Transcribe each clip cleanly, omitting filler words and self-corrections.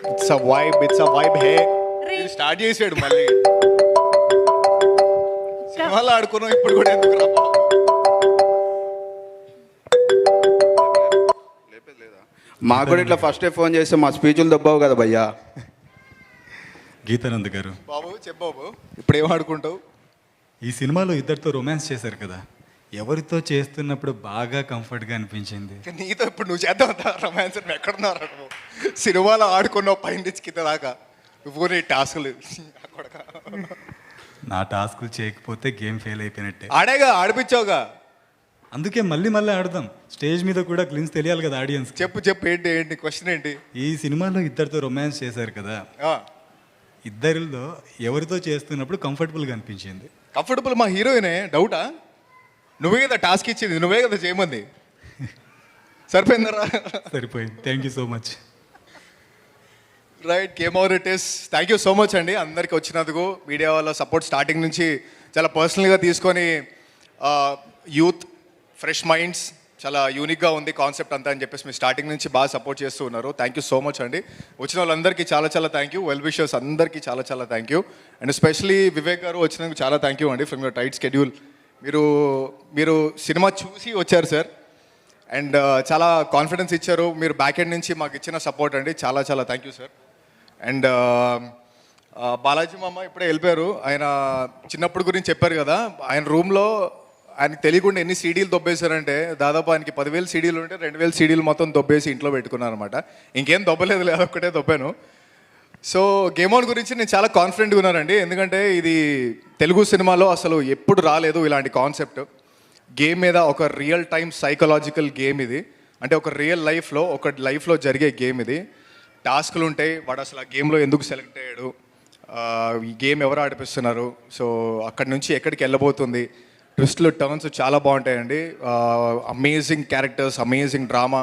It's a vibe hey start చేసాడు మళ్ళీ సినిమాలో ఆడుకున్నాం ఇప్పుడు కూడా ఎందుకు రా మాకు కూడా ఇట్లా ఫస్టే ఫోన్ చేస్తే మా స్పీచ్లు దబ్బావు కదా భయ్యా. గీతానంద్ గారు, బాబు చెప్పావు ఇప్పుడు ఏం ఆడుకుంటావు? ఈ సినిమాలో ఇద్దరితో రొమాన్స్ చేశారు కదా, ఎవరితో చేస్తున్నప్పుడు బాగా కంఫర్ట్గా అనిపించింది? నీతో ఇప్పుడు నువ్వు చేద్దాం రొమాన్స్ ఎక్కడున్నారా నువ్వు? సినిమాలో ఆడుకున్నావు పైన నుంచి కింద దాకా, నువ్వు నీ టాస్క్లు నా టాస్కులు చేయకపోతే గేమ్ ఫెయిల్ అయిపోయినట్టే. ఆడేగా ఆడిపించావుగా, అందుకే మళ్ళీ ఆడదాం. స్టేజ్ మీద కూడా క్లిన్స్ తెలియాలి కదా ఆడియన్స్. చెప్పు ఏంటి ఏంటి క్వశ్చన్ ఏంటి? ఈ సినిమాలో ఇద్దరితో రొమాన్స్ చేశారు కదా, ఇద్దరిలో ఎవరితో చేస్తున్నప్పుడు కంఫర్టబుల్గా అనిపించింది? కంఫర్టబుల్ మా హీరోయినే, డౌటా? నువ్వే కదా టాస్క్ ఇచ్చింది, నువ్వే కదా చేయమంది. సరిపోయిందరా? సరిపోయింది. Thank you so much. Right, game over it is. Thank you so much అండి అందరికీ వచ్చినందుకు. మీడియా వాళ్ళ సపోర్ట్ స్టార్టింగ్ నుంచి చాలా పర్సనల్గా తీసుకొని, యూత్ ఫ్రెష్ మైండ్స్ చాలా యూనిక్గా ఉంది కాన్సెప్ట్ అంతా అని చెప్పేసి మీరు స్టార్టింగ్ నుంచి బాగా సపోర్ట్ చేస్తూ ఉన్నారు. థ్యాంక్ యూ సో మచ్ అండి. వచ్చిన వాళ్ళందరికీ చాలా థ్యాంక్ యూ. వెల్ విషర్స్ అందరికీ చాలా thank you. And especially Vivek గారు వచ్చినందుకు చాలా థ్యాంక్ యూ అండి ఫ్రమ్ యువర్ టైట్ స్కెడ్యూల్. మీరు సినిమా చూసి వచ్చారు సార్, అండ్ చాలా కాన్ఫిడెన్స్ ఇచ్చారు. మీరు బ్యాక్ ఎండ్ నుంచి మాకు ఇచ్చిన సపోర్ట్ అండి, చాలా thank you sir. And Balaji మామ ఇప్పుడే వెళ్ళిపోయారు. ఆయన చిన్నప్పుడు గురించి చెప్పారు కదా, ఆయన రూమ్లో ఆయనకి తెలియకుండా ఎన్ని సీడీలు దొబ్బేశారంటే, దాదాపు ఆయనకి 10,000 సీడీలు ఉంటే 2,000 సీడీలు మొత్తం దొబ్బేసి ఇంట్లో పెట్టుకున్నారు అనమాట. ఇంకేం దొబ్బలేదు, అదొక్కటే దొబ్బాను. సో గేమ్ ఆన్ గురించి నేను చాలా కాన్ఫిడెంట్గా ఉన్నానండి, ఎందుకంటే ఇది తెలుగు సినిమాలో అసలు ఎప్పుడు రాలేదు ఇలాంటి కాన్సెప్ట్. గేమ్ మీద ఒక రియల్ టైమ్ సైకలాజికల్ గేమ్ ఇది. అంటే ఒక రియల్ లైఫ్లో జరిగే గేమ్ ఇది. టాస్క్లు ఉంటాయి, వాడు అసలు ఆ గేమ్లో ఎందుకు సెలెక్ట్ అయ్యాడు, ఈ గేమ్ ఎవరు ఆడిపిస్తున్నారు, సో అక్కడి నుంచి ఎక్కడికి వెళ్ళబోతుంది, ట్విస్ట్లు టర్న్స్ చాలా బాగుంటాయండి. Amazing characters, amazing drama,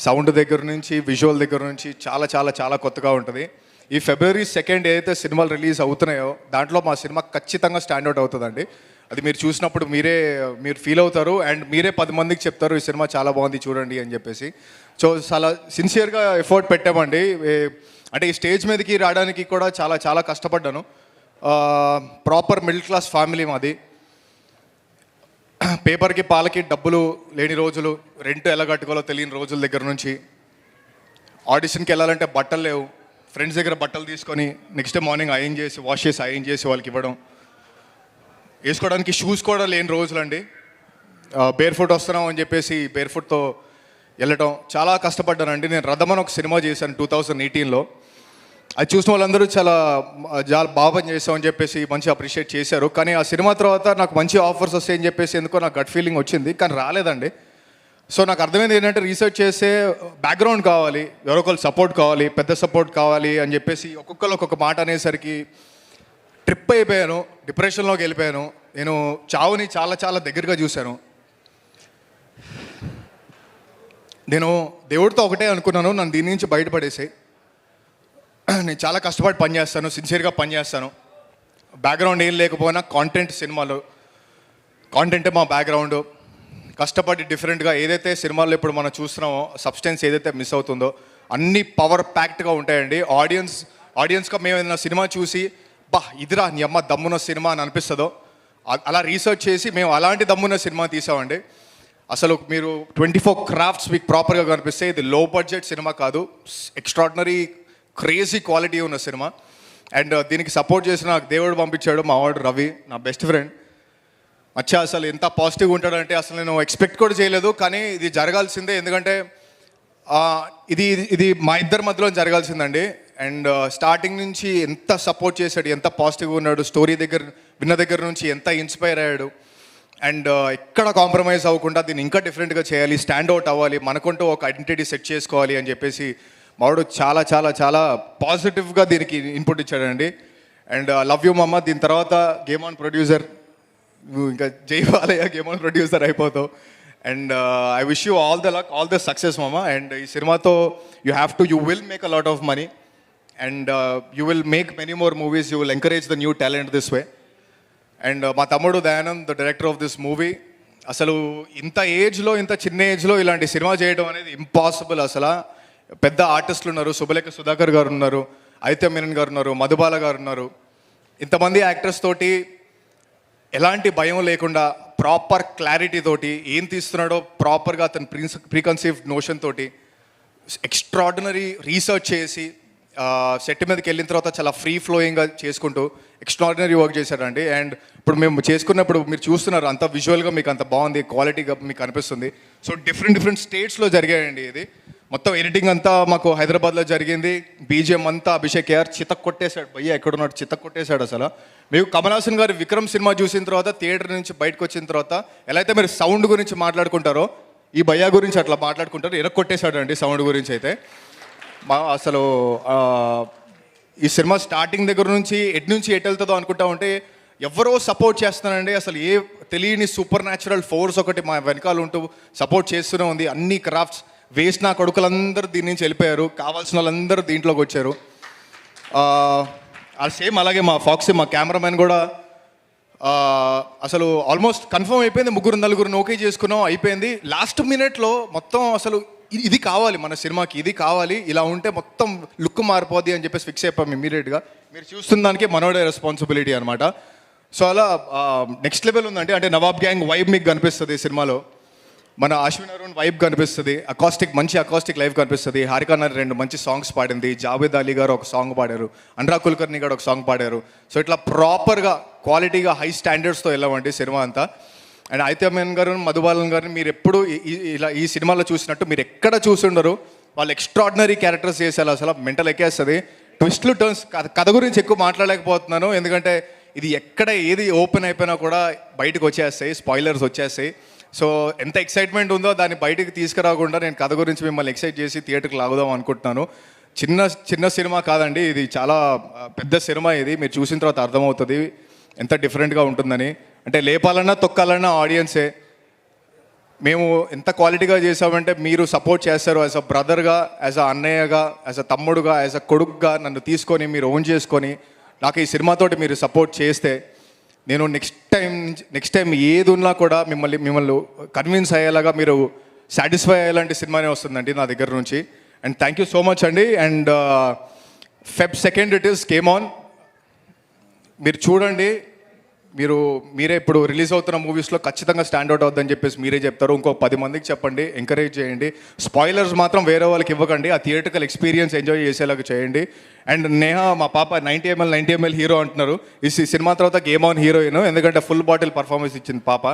sound దగ్గర నుంచి విజువల్ దగ్గర నుంచి చాలా కొత్తగా ఉంటుంది. ఈ February 2 ఏదైతే సినిమాలు రిలీజ్ అవుతున్నాయో దాంట్లో మా సినిమా ఖచ్చితంగా స్టాండ్అవుట్ అవుతుందండి. అది మీరు చూసినప్పుడు మీరు ఫీల్ అవుతారు, అండ్ మీరే 10 మందికి చెప్తారు ఈ సినిమా చాలా బాగుంది చూడండి అని చెప్పేసి. సో చాలా సిన్సియర్గా ఎఫర్ట్ పెట్టామండి. అంటే ఈ స్టేజ్ మీదకి రావడానికి కూడా చాలా కష్టపడ్డాను. ప్రాపర్ మిడిల్ క్లాస్ ఫ్యామిలీ మాది. పేపర్కి పాలకి డబ్బులు లేని రోజులు, రెంట్ ఎలా కట్టుకోవాలో తెలియని రోజుల దగ్గర నుంచి, ఆడిషన్కి వెళ్ళాలంటే బట్టలు లేవు, ఫ్రెండ్స్ దగ్గర బట్టలు తీసుకొని నెక్స్ట్ డే మార్నింగ్ వాష్ చేసి ఐరన్ చేసి వాళ్ళకి ఇవ్వడం, వేసుకోవడానికి షూస్ కూడా లేని రోజులండి. బేర్ ఫుట్ వస్తున్నాం అని చెప్పేసి బేర్ ఫుట్తో వెళ్ళటం, చాలా కష్టపడ్డానండి. నేను రథమని ఒక సినిమా చేశాను 2018లో. అది చూసిన వాళ్ళందరూ చాలా బాగా పని చేస్తామని చెప్పేసి మంచి అప్రిషియేట్ చేశారు. కానీ ఆ సినిమా తర్వాత నాకు మంచి ఆఫర్స్ వస్తాయని చెప్పేసి ఎందుకో నాకు గట్ ఫీలింగ్ వచ్చింది, కానీ రాలేదండి. సో నాకు అర్థమైంది ఏంటంటే రీసెర్చ్ చేసే బ్యాక్గ్రౌండ్ కావాలి, ఎవరొకరు సపోర్ట్ కావాలి, పెద్ద సపోర్ట్ కావాలి అని చెప్పేసి ఒక్కొక్కరు ఒక్కొక్క మాట అనేసరికి ట్రిప్ అయిపోయాను, డిప్రెషన్లోకి వెళ్ళిపోయాను. నేను చావుని చాలా దగ్గరగా చూశాను. నేను దేవుడితో ఒకటే అనుకున్నాను, నన్ను దీని నుంచి బయటపడేసి నేను చాలా కష్టపడి పనిచేస్తాను, సిన్సియర్గా పనిచేస్తాను. బ్యాక్గ్రౌండ్ ఏం లేకపోయినా సినిమాలో కాంటెంటే మా బ్యాక్గ్రౌండ్. కష్టపడి డిఫరెంట్గా ఏదైతే సినిమాల్లో ఇప్పుడు మనం చూస్తున్నామో సబ్స్టెన్స్ ఏదైతే మిస్ అవుతుందో అన్నీ పవర్ ప్యాక్డ్గా ఉంటాయండి. ఆడియన్స్గా మేము ఏదైనా సినిమా చూసి ఇదిరా నీ అమ్మ దమ్మున్న సినిమా అని అనిపిస్తుందో అలా రీసెర్చ్ చేసి మేము అలాంటి దమ్మున్న సినిమా తీసామండి. అసలు మీరు 24 క్రాఫ్ట్స్ మీకు ప్రాపర్గా కనిపిస్తే ఇది లో బడ్జెట్ సినిమా కాదు, ఎక్స్ట్రాడినరీ క్రేజీ క్వాలిటీ ఉన్న సినిమా. అండ్ దీనికి సపోర్ట్ చేసిన నాకు దేవుడు పంపించాడు, మా వాడు రవి, నా బెస్ట్ ఫ్రెండ్. అసలు ఎంత పాజిటివ్గా ఉంటాడంటే అసలు నేను ఎక్స్పెక్ట్ కూడా చేయలేదు, కానీ ఇది జరగాల్సిందే. ఎందుకంటే ఇది మా ఇద్దరి మధ్యలో జరగాల్సిందండి. అండ్ స్టార్టింగ్ నుంచి ఎంత సపోర్ట్ చేశాడు, ఎంత పాజిటివ్గా ఉన్నాడు, స్టోరీ విన్న దగ్గర నుంచి ఎంత ఇన్స్పైర్ అయ్యాడు. అండ్ ఎక్కడ కాంప్రమైజ్ అవ్వకుండా దీన్ని ఇంకా డిఫరెంట్గా చేయాలి, స్టాండ్అవుట్ అవ్వాలి, మనకుంటూ ఒక ఐడెంటిటీ సెట్ చేసుకోవాలి అని చెప్పేసి మావాడు చాలా పాజిటివ్గా దీనికి ఇన్పుట్ ఇచ్చాడండి. అండ్ లవ్ యూ మమ్మ. దీని తర్వాత గేమ్ ఆన్ ప్రొడ్యూసర్, ఇంకా జైవాలయ గేమ్ ఆన్ ప్రొడ్యూసర్ అయిపోతావు. And I wish you all the luck, all the success మమ్మ. అండ్ ఈ సినిమాతో you will make a lot of money, and you will make many more movies, you will encourage the new talent this way. And మా తమ్ముడు Dayanand, the director of this movie, అసలు ఇంత చిన్న ఏజ్లో ఇలాంటి సినిమా చేయడం అనేది ఇంపాసిబుల్. అసలు పెద్ద ఆర్టిస్టులు ఉన్నారు, శుభలేఖ సుధాకర్ గారు ఉన్నారు, ఆదిత్య మీనన్ గారు ఉన్నారు, మధుబాల గారు ఉన్నారు. ఇంతమంది యాక్టర్స్ తోటి ఎలాంటి భయం లేకుండా ప్రాపర్ క్లారిటీ తోటి ఏం తీస్తున్నాడో ప్రాపర్గా అతను ప్రీకన్సీవ్డ్ నోషన్ తోటి ఎక్స్ట్రాడినరీ రీసెర్చ్ చేసి సెట్ మీదకి వెళ్ళిన తర్వాత చాలా ఫ్రీ ఫ్లోయింగ్గా చేసుకుంటూ ఎక్స్ట్రాడినరీ వర్క్ చేశారండి. అండ్ ఇప్పుడు మేము చేసుకున్నప్పుడు మీరు చూస్తున్నారు అంత విజువల్గా మీకు అంత బాగుంది, క్వాలిటీగా మీకు అనిపిస్తుంది. సో డిఫరెంట్ స్టేట్స్లో జరిగాయండి ఇది. మొత్తం ఎడిటింగ్ అంతా మాకు హైదరాబాద్లో జరిగింది. బీజిఎం అంతా అభిషేక్ కేఆర్ చితక్ కొట్టేశాడు. భయ్య ఎక్కడున్నాడు, చితక్ కొట్టేశాడు అసలు. మీకు కమల్ హాసన్ గారు విక్రమ్ సినిమా చూసిన తర్వాత థియేటర్ నుంచి బయటకు వచ్చిన తర్వాత ఎలా అయితే మీరు సౌండ్ గురించి మాట్లాడుకుంటారో ఈ భయ్య గురించి అట్లా మాట్లాడుకుంటారు. ఎరక్కొట్టేశాడు అండి సౌండ్ గురించి అయితే. అసలు ఈ సినిమా స్టార్టింగ్ దగ్గర నుంచి ఎటు వెళ్తుందో అనుకుంటా ఉంటే ఎవరో సపోర్ట్ చేస్తున్నానండి. అసలు ఏ తెలియని సూపర్ న్యాచురల్ ఫోర్స్ ఒకటి మా వెనకాల ఉంటూ సపోర్ట్ చేస్తూనే ఉంది. అన్ని క్రాఫ్ట్స్ వేస్ట్ నా కొడుకులందరూ దీని నుంచి వెళ్ళిపోయారు, కావాల్సిన వాళ్ళందరూ దీంట్లోకి వచ్చారు. సేమ్ అలాగే మా ఫాక్సీ మా కెమెరామెన్ కూడా అసలు ఆల్మోస్ట్ కన్ఫర్మ్ అయిపోయింది. 3-4 ఓకే చేసుకున్నాం, అయిపోయింది. లాస్ట్ మినిట్లో మొత్తం అసలు ఇది కావాలి మన సినిమాకి, ఇది కావాలి, ఇలా ఉంటే మొత్తం లుక్ మారిపోద్ది అని చెప్పేసి ఫిక్స్ అయిపోయాం ఇమీడియట్గా. మీరు చూస్తున్న దానికి మనోడే రెస్పాన్సిబిలిటీ అనమాట. సో అలా నెక్స్ట్ లెవెల్ ఉందండి. అంటే నవాబ్ గ్యాంగ్ వైబ్ మీకు కనిపిస్తుంది ఈ సినిమాలో. మన అశ్విన్ అరుణ్ వైబ్ కనిపిస్తుంది, మంచి అకాస్టిక్ లైవ్ కనిపిస్తుంది. హారికా నార్ 2 మంచి సాంగ్స్ పాడింది, జావేద్ అలీ గారు ఒక సాంగ్ పాడారు, అనురాగ్ కుల్కర్ని గారు ఒక సాంగ్ పాడారు. సో ఇట్లా ప్రాపర్గా క్వాలిటీగా హై స్టాండర్డ్స్తో వెళ్ళామండి సినిమా అంతా. అండ్ ఆదిత్య మీనన్ గారు, మధుబాలన్ గారిని మీరు ఎప్పుడు ఇలా ఈ సినిమాలో చూసినట్టు మీరు ఎక్కడ చూసుండరు. వాళ్ళు ఎక్స్ట్రాడినరీ క్యారెక్టర్స్ చేసేలా అసలు మెంటల్ ఎక్కేస్తుంది. ట్విస్ట్లు టర్న్స్ కథ గురించి ఎక్కువ మాట్లాడలేకపోతున్నాను, ఎందుకంటే ఇది ఎక్కడ ఏది ఓపెన్ అయిపోయినా కూడా బయటకు వచ్చేస్తాయి, స్పాయిలర్స్ వచ్చేస్తాయి. సో ఎంత ఎక్సైట్మెంట్ ఉందో దాన్ని బయటకు తీసుకురాకుండా నేను కథ గురించి మిమ్మల్ని ఎక్సైట్ చేసి థియేటర్కి లాగుదాం అనుకుంటున్నాను. చిన్న సినిమా కాదండి, ఇది చాలా పెద్ద సినిమా. ఇది మీరు చూసిన తర్వాత అర్థమవుతుంది ఎంత డిఫరెంట్గా ఉంటుందని. అంటే లేపాలన్నా తొక్కాలన్నా ఆడియన్సే. మేము ఎంత క్వాలిటీగా చేసామంటే మీరు సపోర్ట్ చేస్తారు. యాజ్ అ బ్రదర్గా, యాజ్ అ అన్నయ్యగా, యాజ్ అ తమ్ముడుగా, యాజ్ అ కొడుకుగా నన్ను తీసుకొని మీరు ఓన్ చేసుకొని నాకు ఈ సినిమాతోటి మీరు సపోర్ట్ చేస్తే నేను నెక్స్ట్ టైం ఏది ఉన్నా కూడా మిమ్మల్ని కన్విన్స్ అయ్యేలాగా మీరు సాటిస్ఫై అయ్యేలాంటి సినిమానే వస్తుందండి నా దగ్గర నుంచి. And thank you so much అండి. And Feb 2 it is came on. మీరు చూడండి, మీరే ఇప్పుడు రిలీజ్ అవుతున్న మూవీస్లో ఖచ్చితంగా స్టాండ్అవుట్ అవుద్దని చెప్పేసి మీరే చెప్తారు. ఇంకో 10 మందికి చెప్పండి, ఎంకరేజ్ చేయండి. స్పాయిలర్స్ మాత్రం వేరే వాళ్ళకి ఇవ్వకండి, ఆ థియేటర్కల్ ఎక్స్పీరియన్స్ ఎంజాయ్ చేసేలాగా చేయండి. అండ్ నేహా మా పాప 90 ml హీరో అంటున్నారు. ఈ సినిమా తర్వాత గేమ్ ఆన్ హీరోయిన్, ఎందుకంటే ఫుల్ బాటిల్ పర్ఫార్మెన్స్ ఇచ్చింది పాప.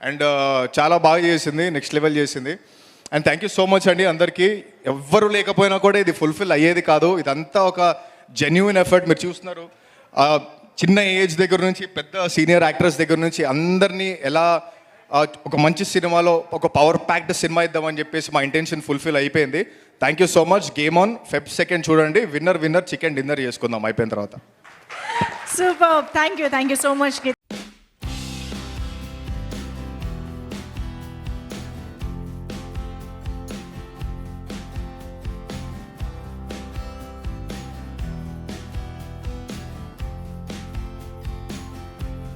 అండ్ చాలా బాగా చేసింది, నెక్స్ట్ లెవెల్ చేసింది. And thank you so much అండి అందరికీ. ఎవ్వరు లేకపోయినా కూడా ఇది ఫుల్ఫిల్ అయ్యేది కాదు. ఇదంతా ఒక జెన్యూన్ ఎఫర్ట్. మీరు చూస్తున్నారు చిన్న ఏజ్ దగ్గర నుంచి పెద్ద సీనియర్ యాక్టర్స్ దగ్గర నుంచి అందరినీ ఎలా ఒక మంచి సినిమాలో ఒక పవర్ ప్యాక్డ్ సినిమా ఇద్దామని చెప్పేసి మా ఇంటెన్షన్ ఫుల్ఫిల్ అయిపోయింది. Thank you so much. Game on Feb 2 చూడండి. విన్నర్ చికెన్ డిన్నర్ చేసుకుందాం అయిపోయిన తర్వాత. Super, thank you so much.